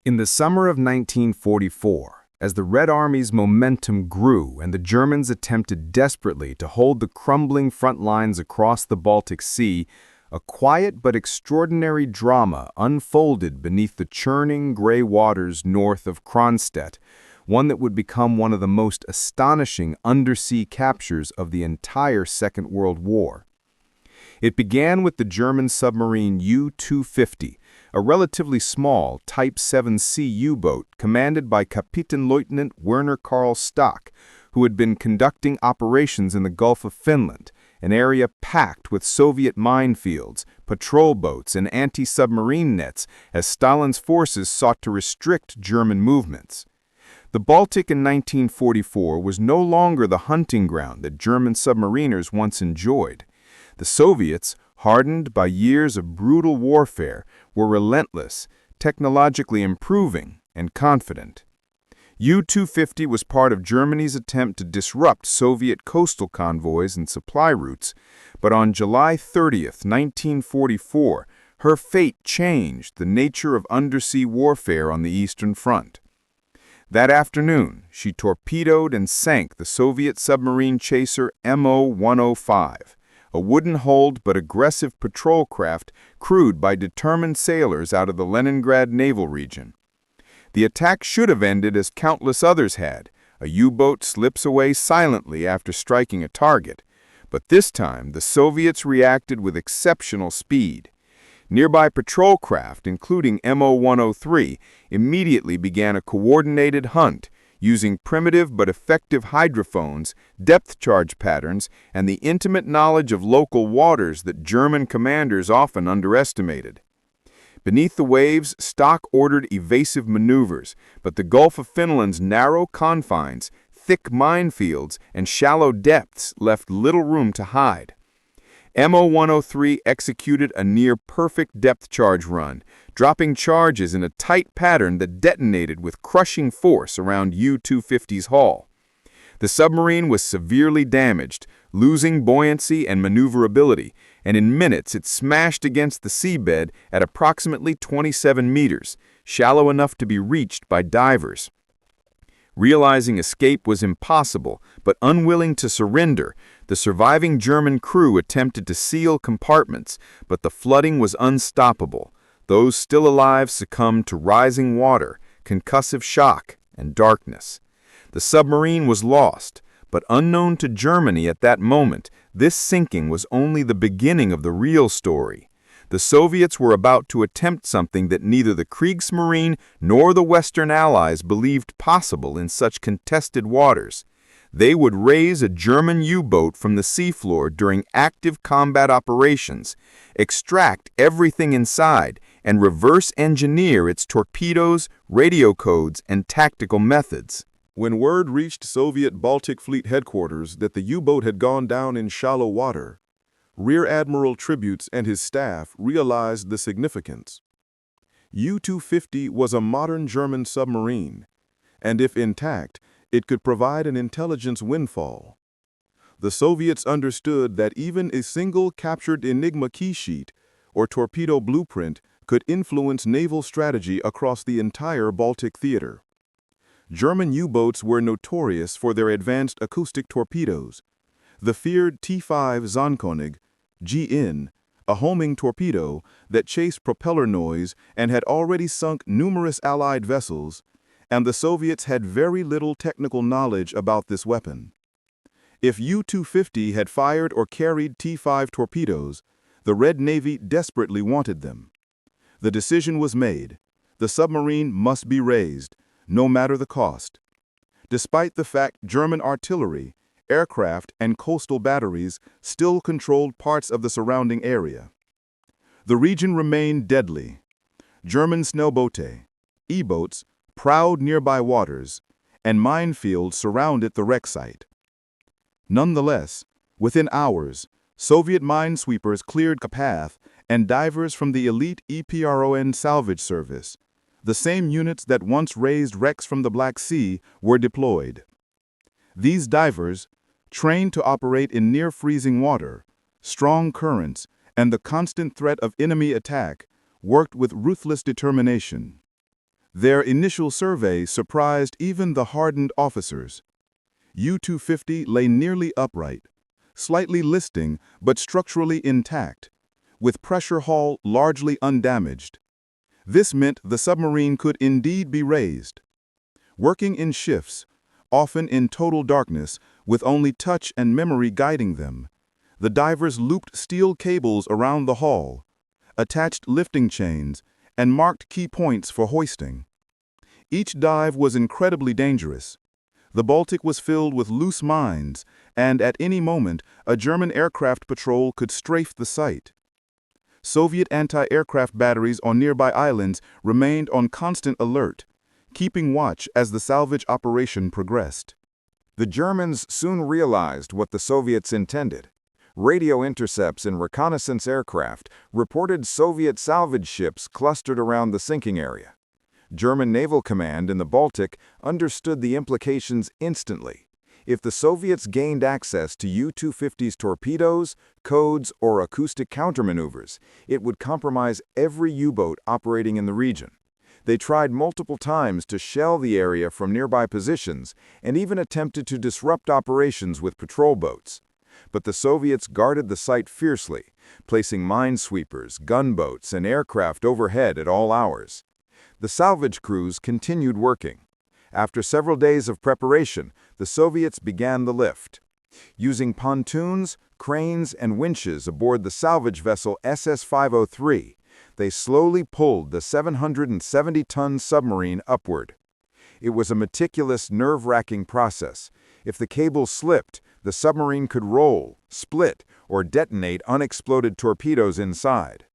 In the summer of 1944, as the Red Army's momentum grew and the Germans attempted desperately to hold the crumbling front lines across the Baltic Sea, a quiet but extraordinary drama unfolded beneath the churning gray waters north of Kronstadt, one that would become one of the most astonishing undersea captures of the entire Second World War. It began with the German submarine U-250, a relatively small Type 7C U-boat commanded by Kapitänleutnant Werner Karl Stock, who had been conducting operations in the Gulf of Finland, an area packed with Soviet minefields, patrol boats, and anti-submarine nets as Stalin's forces sought to restrict German movements. The Baltic in 1944 was no longer the hunting ground that German submariners once enjoyed. The Soviets, hardened by years of brutal warfare, were relentless, technologically improving, and confident. U-250 was part of Germany's attempt to disrupt Soviet coastal convoys and supply routes, but on July 30, 1944, her fate changed the nature of undersea warfare on the Eastern Front. That afternoon, she torpedoed and sank the Soviet submarine chaser MO-105, a wooden-hulled but aggressive patrol craft crewed by determined sailors out of the Leningrad naval region. The attack should have ended as countless others had. A U-boat slips away silently after striking a target. But this time, the Soviets reacted with exceptional speed. Nearby patrol craft, including MO-103, immediately began a coordinated hunt, using primitive but effective hydrophones, depth charge patterns, and the intimate knowledge of local waters that German commanders often underestimated. Beneath the waves, Stock ordered evasive maneuvers, but the Gulf of Finland's narrow confines, thick minefields, and shallow depths left little room to hide. MO-103 executed a near-perfect depth charge run, dropping charges in a tight pattern that detonated with crushing force around U-250's hull. The submarine was severely damaged, losing buoyancy and maneuverability, and in minutes it smashed against the seabed at approximately 27 meters, shallow enough to be reached by divers. Realizing escape was impossible, but unwilling to surrender, the surviving German crew attempted to seal compartments, but the flooding was unstoppable. Those still alive succumbed to rising water, concussive shock, and darkness. The submarine was lost, but unknown to Germany at that moment, this sinking was only the beginning of the real story. The Soviets were about to attempt something that neither the Kriegsmarine nor the Western Allies believed possible in such contested waters. They would raise a German U-boat from the seafloor during active combat operations, extract everything inside, and reverse engineer its torpedoes, radio codes, and tactical methods. When word reached Soviet Baltic Fleet headquarters that the U-boat had gone down in shallow water, Rear Admiral Tributes and his staff realized the significance. U-250 was a modern German submarine, and if intact, it could provide an intelligence windfall. The Soviets understood that even a single captured Enigma key sheet or torpedo blueprint could influence naval strategy across the entire Baltic theater. German U-boats were notorious for their advanced acoustic torpedoes. The feared T5 Zonkönig, GN, a homing torpedo that chased propeller noise and had already sunk numerous Allied vessels, and the Soviets had very little technical knowledge about this weapon. If U-250 had fired or carried T5 torpedoes, the Red Navy desperately wanted them. The decision was made. The submarine must be raised, no matter the cost. Despite the fact German artillery, aircraft, and coastal batteries still controlled parts of the surrounding area. The region remained deadly. German Schnellboote, E-boats, prowled nearby waters, and minefields surrounded the wreck site. Nonetheless, within hours, Soviet minesweepers cleared a path, and divers from the elite EPRON salvage service, the same units that once raised wrecks from the Black Sea, were deployed. These divers, trained to operate in near-freezing water, strong currents, and the constant threat of enemy attack, worked with ruthless determination. Their initial survey surprised even the hardened officers. U-250 lay nearly upright, slightly listing but structurally intact, with pressure hull largely undamaged. This meant the submarine could indeed be raised. Working in shifts, often in total darkness, with only touch and memory guiding them, the divers looped steel cables around the hull, attached lifting chains, and marked key points for hoisting. Each dive was incredibly dangerous. The Baltic was filled with loose mines, and at any moment, a German aircraft patrol could strafe the site. Soviet anti-aircraft batteries on nearby islands remained on constant alert, keeping watch as the salvage operation progressed. The Germans soon realized what the Soviets intended. Radio intercepts and reconnaissance aircraft reported Soviet salvage ships clustered around the sinking area. German Naval Command in the Baltic understood the implications instantly. If the Soviets gained access to U-250's torpedoes, codes, or acoustic countermaneuvers, it would compromise every U-boat operating in the region. They tried multiple times to shell the area from nearby positions and even attempted to disrupt operations with patrol boats. But the Soviets guarded the site fiercely, placing minesweepers, gunboats, and aircraft overhead at all hours. The salvage crews continued working. After several days of preparation, the Soviets began the lift. Using pontoons, cranes, and winches aboard the salvage vessel SS-503, they slowly pulled the 770-ton submarine upward. It was a meticulous, nerve-wracking process. If the cable slipped, the submarine could roll, split, or detonate unexploded torpedoes inside.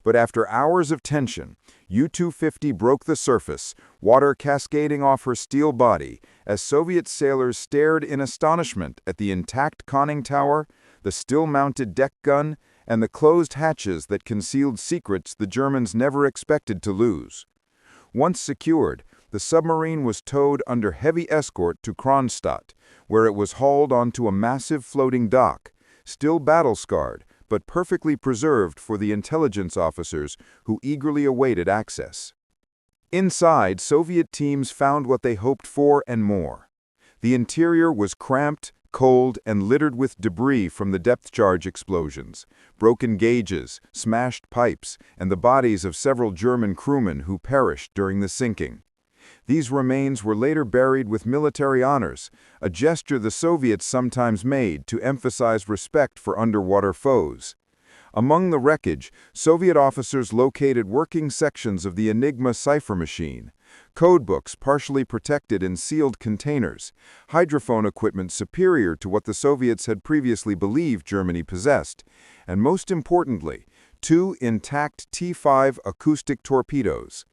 But after hours of tension, U-250 broke the surface, water cascading off her steel body, as Soviet sailors stared in astonishment at the intact conning tower, the still-mounted deck gun, and the closed hatches that concealed secrets the Germans never expected to lose. Once secured, the submarine was towed under heavy escort to Kronstadt, where it was hauled onto a massive floating dock, still battle-scarred, but perfectly preserved for the intelligence officers who eagerly awaited access. Inside, Soviet teams found what they hoped for and more. The interior was cramped, cold, and littered with debris from the depth charge explosions, broken gauges, smashed pipes, and the bodies of several German crewmen who perished during the sinking. These remains were later buried with military honors, a gesture the Soviets sometimes made to emphasize respect for underwater foes. Among the wreckage, Soviet officers located working sections of the Enigma cipher machine, codebooks partially protected in sealed containers, hydrophone equipment superior to what the Soviets had previously believed Germany possessed, and most importantly, 2 intact T-5 acoustic torpedoes.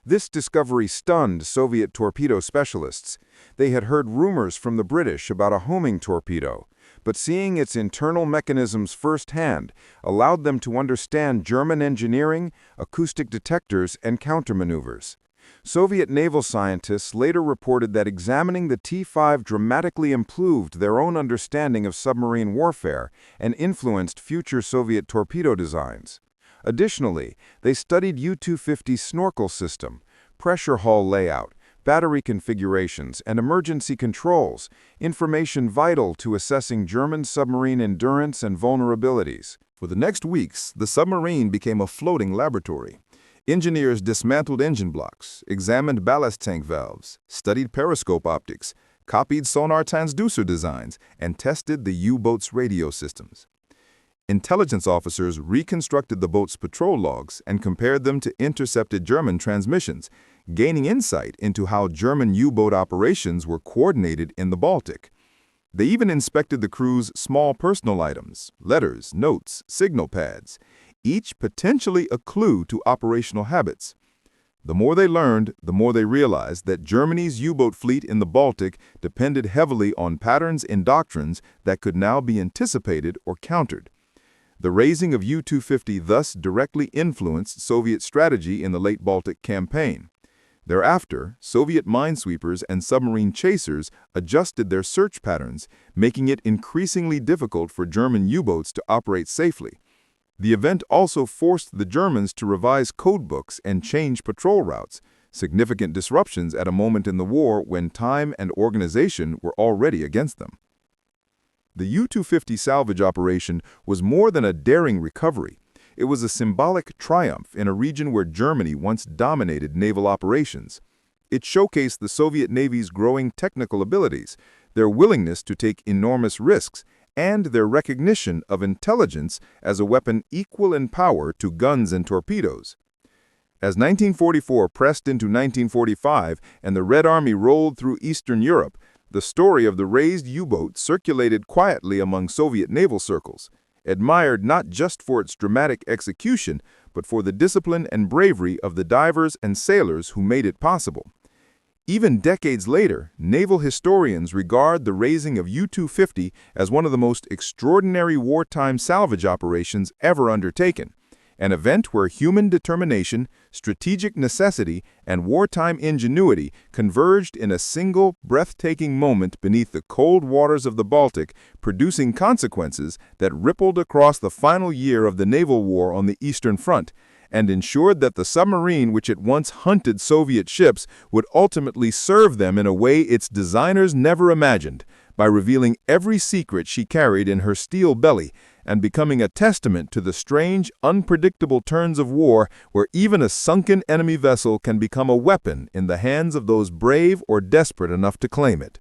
This discovery stunned Soviet torpedo specialists. They had heard rumors from the British about a homing torpedo, but seeing its internal mechanisms firsthand allowed them to understand German engineering, acoustic detectors, and countermaneuvers. Soviet naval scientists later reported that examining the T-5 dramatically improved their own understanding of submarine warfare and influenced future Soviet torpedo designs. Additionally, they studied U-250's snorkel system, pressure hull layout, battery configurations, and emergency controls, information vital to assessing German submarine endurance and vulnerabilities. For the next weeks, the submarine became a floating laboratory. Engineers dismantled engine blocks, examined ballast tank valves, studied periscope optics, copied sonar transducer designs, and tested the U-boat's radio systems. Intelligence officers reconstructed the boat's patrol logs and compared them to intercepted German transmissions, gaining insight into how German U-boat operations were coordinated in the Baltic. They even inspected the crew's small personal items, letters, notes, signal pads, each potentially a clue to operational habits. The more they learned, the more they realized that Germany's U-boat fleet in the Baltic depended heavily on patterns and doctrines that could now be anticipated or countered. The raising of U-250 thus directly influenced Soviet strategy in the late Baltic campaign. Thereafter, Soviet minesweepers and submarine chasers adjusted their search patterns, making it increasingly difficult for German U-boats to operate safely. The event also forced the Germans to revise codebooks and change patrol routes, significant disruptions at a moment in the war when time and organization were already against them. The U-250 salvage operation was more than a daring recovery. It was a symbolic triumph in a region where Germany once dominated naval operations. It showcased the Soviet Navy's growing technical abilities, their willingness to take enormous risks, and their recognition of intelligence as a weapon equal in power to guns and torpedoes. As 1944 pressed into 1945 and the Red Army rolled through Eastern Europe, the story of the raised U-boat circulated quietly among Soviet naval circles, admired not just for its dramatic execution, but for the discipline and bravery of the divers and sailors who made it possible. Even decades later, naval historians regard the raising of U-250 as one of the most extraordinary wartime salvage operations ever undertaken, an event where human determination, strategic necessity, and wartime ingenuity converged in a single, breathtaking moment beneath the cold waters of the Baltic, producing consequences that rippled across the final year of the naval war on the Eastern Front, and ensured that the submarine which had once hunted Soviet ships would ultimately serve them in a way its designers never imagined, by revealing every secret she carried in her steel belly and becoming a testament to the strange, unpredictable turns of war where even a sunken enemy vessel can become a weapon in the hands of those brave or desperate enough to claim it.